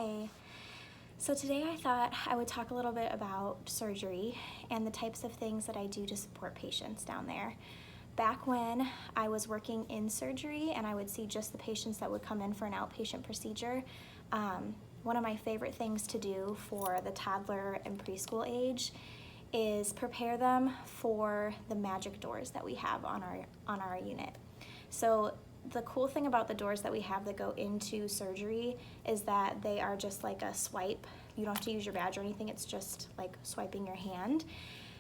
Hi. So today I thought I would talk a little bit about surgery and the types of things that I do to support patients down there. Back when I was working in surgery and I would see just the patients that would come in for an outpatient procedure, one of my favorite things to do for the toddler and preschool age is prepare them for the magic doors that we have on our unit. So the cool thing about the doors that we have that go into surgery is that they are just like a swipe. You don't have to use your badge or anything. It's just like swiping your hand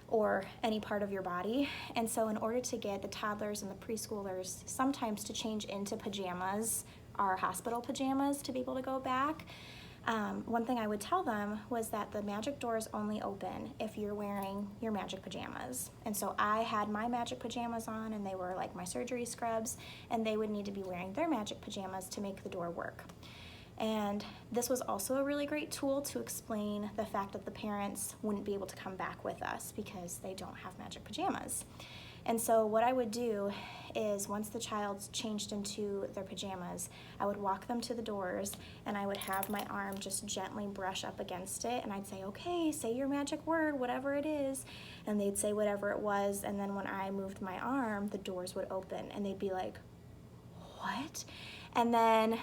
or any part of your body. And so in order to get the toddlers and the preschoolers sometimes to change into pajamas, our hospital pajamas, to be able to go back, one thing I would tell them was that the magic doors only open if you're wearing your magic pajamas. And so I had my magic pajamas on, and they were like my surgery scrubs, and they would need to be wearing their magic pajamas to make the door work. And this was also a really great tool to explain the fact that the parents wouldn't be able to come back with us because they don't have magic pajamas. And so what I would do is once the child's changed into their pajamas, I would walk them to the doors and I would have my arm just gently brush up against it, and I'd say, okay, say your magic word, whatever it is. And they'd say whatever it was, and then when I moved my arm, the doors would open and they'd be like, what? And then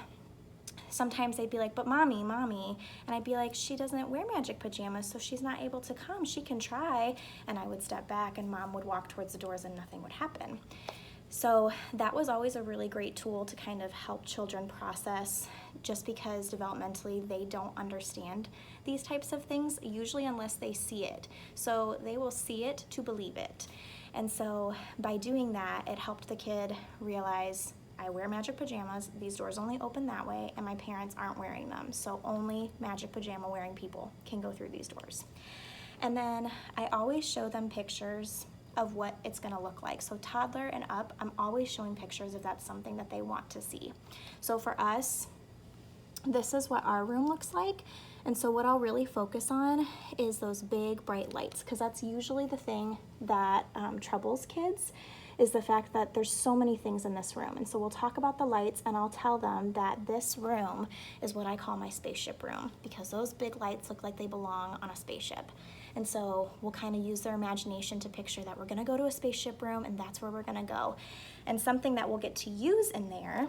sometimes they'd be like, but mommy, and I'd be like, she doesn't wear magic pajamas, so she's not able to come. She can try. And I would step back and mom would walk towards the doors and nothing would happen. So that was always a really great tool to kind of help children process, just because developmentally they don't understand these types of things, usually unless they see it. So they will see it to believe it. And so by doing that, it helped the kid realize, I wear magic pajamas, these doors only open that way, and my parents aren't wearing them, so only magic pajama wearing people can go through these doors. And then I always show them pictures of what it's gonna look like. So toddler and up, I'm always showing pictures if that's something that they want to see. So for us, this is what our room looks like. And so what I'll really focus on is those big bright lights, because that's usually the thing that troubles kids, is the fact that there's so many things in this room. And so we'll talk about the lights, and I'll tell them that this room is what I call my spaceship room, because those big lights look like they belong on a spaceship. And so we'll kind of use their imagination to picture that we're gonna go to a spaceship room and that's where we're gonna go. And something that we'll get to use in there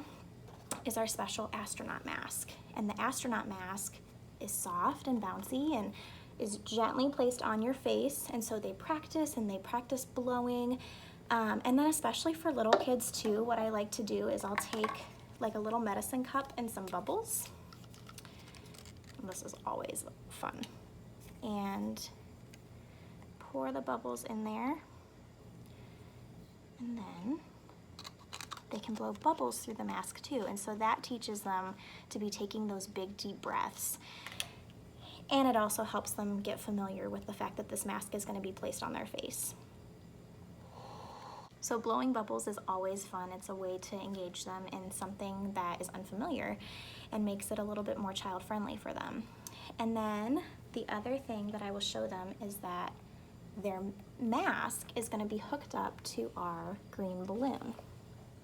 is our special astronaut mask. And the astronaut mask is soft and bouncy and is gently placed on your face. And so they practice blowing. And then especially for little kids too, what I like to do is I'll take like a little medicine cup and some bubbles. And this is always fun. And pour the bubbles in there. And then they can blow bubbles through the mask too. And so that teaches them to be taking those big deep breaths. And it also helps them get familiar with the fact that this mask is going to be placed on their face. So blowing bubbles is always fun. It's a way to engage them in something that is unfamiliar and makes it a little bit more child-friendly for them. And then the other thing that I will show them is that their mask is going to be hooked up to our green balloon.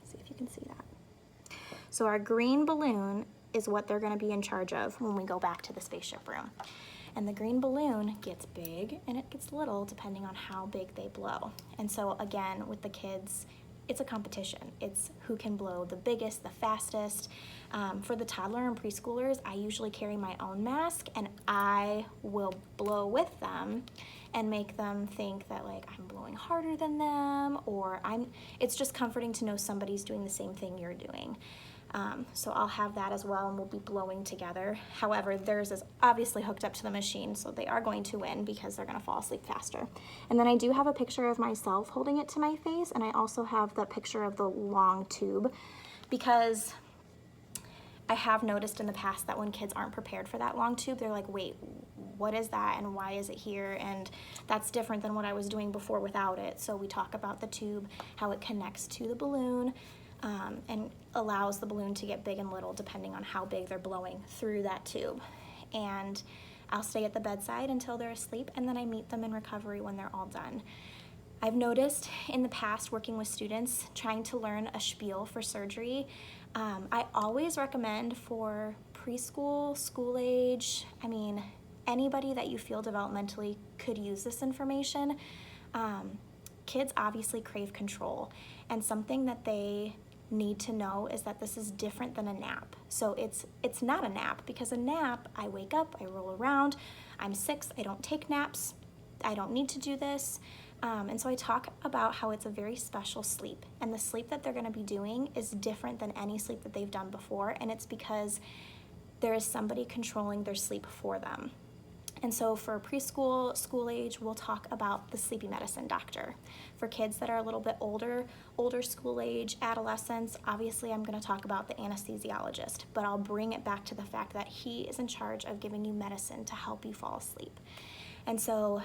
See if you can see that. So our green balloon is what they're going to be in charge of when we go back to the spaceship room. And the green balloon gets big and it gets little depending on how big they blow. And so again, with the kids, it's a competition. It's who can blow the biggest, the fastest. For the toddler and preschoolers, I usually carry my own mask and I will blow with them and make them think that like I'm blowing harder than them, or it's just comforting to know somebody's doing the same thing you're doing. So I'll have that as well, and we'll be blowing together. However, theirs is obviously hooked up to the machine, so they are going to win because they're going to fall asleep faster. And then I do have a picture of myself holding it to my face, and I also have the picture of the long tube, because I have noticed in the past that when kids aren't prepared for that long tube, they're like, wait, what is that and why is it here? And that's different than what I was doing before without it. So we talk about the tube, how it connects to the balloon, and allows the balloon to get big and little depending on how big they're blowing through that tube. And I'll stay at the bedside until they're asleep, and then I meet them in recovery when they're all done. I've noticed in the past working with students trying to learn a spiel for surgery, I always recommend for preschool, school age, I mean, anybody that you feel developmentally could use this information. Kids obviously crave control, and something that they need to know is that this is different than a nap. So it's not a nap, because a nap, I wake up, I roll around, I'm 6, I don't take naps, I don't need to do this. And so I talk about how it's a very special sleep, and the sleep that they're going to be doing is different than any sleep that they've done before, and it's because there is somebody controlling their sleep for them. And so for preschool, school age, we'll talk about the sleepy medicine doctor. For kids that are a little bit older school age, adolescents, obviously I'm going to talk about the anesthesiologist, but I'll bring it back to the fact that he is in charge of giving you medicine to help you fall asleep. And so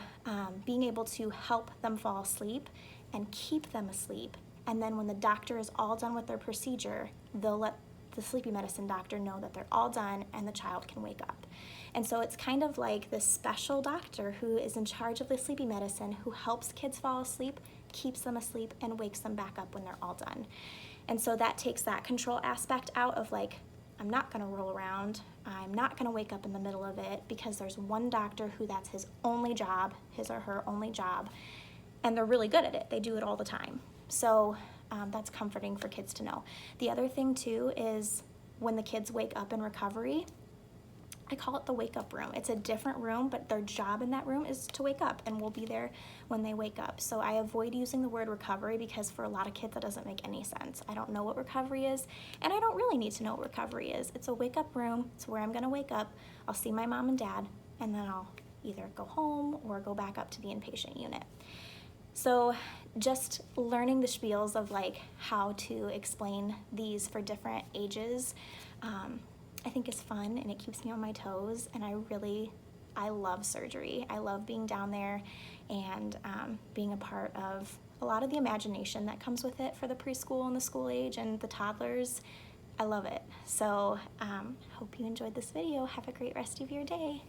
being able to help them fall asleep and keep them asleep, and then when the doctor is all done with their procedure, they'll let the sleepy medicine doctor know that they're all done and the child can wake up. And so it's kind of like this special doctor who is in charge of the sleepy medicine, who helps kids fall asleep, keeps them asleep, and wakes them back up when they're all done. And so that takes that control aspect out of, like, I'm not gonna roll around, I'm not gonna wake up in the middle of it, because there's one doctor who that's his only job, his or her only job, and they're really good at it. They do it all the time. So that's comforting for kids to know. The other thing too is when the kids wake up in recovery, I call it the wake up room. It's a different room, but their job in that room is to wake up, and we'll be there when they wake up. So I avoid using the word recovery, because for a lot of kids that doesn't make any sense. I don't know what recovery is, and I don't really need to know what recovery is. It's a wake up room. It's where I'm gonna wake up, I'll see my mom and dad, and then I'll either go home or go back up to the inpatient unit. So just learning the spiels of, like, how to explain these for different ages, I think is fun, and it keeps me on my toes, and I love surgery. I love being down there and being a part of a lot of the imagination that comes with it for the preschool and the school age and the toddlers. I love it. So hope you enjoyed this video. Have a great rest of your day.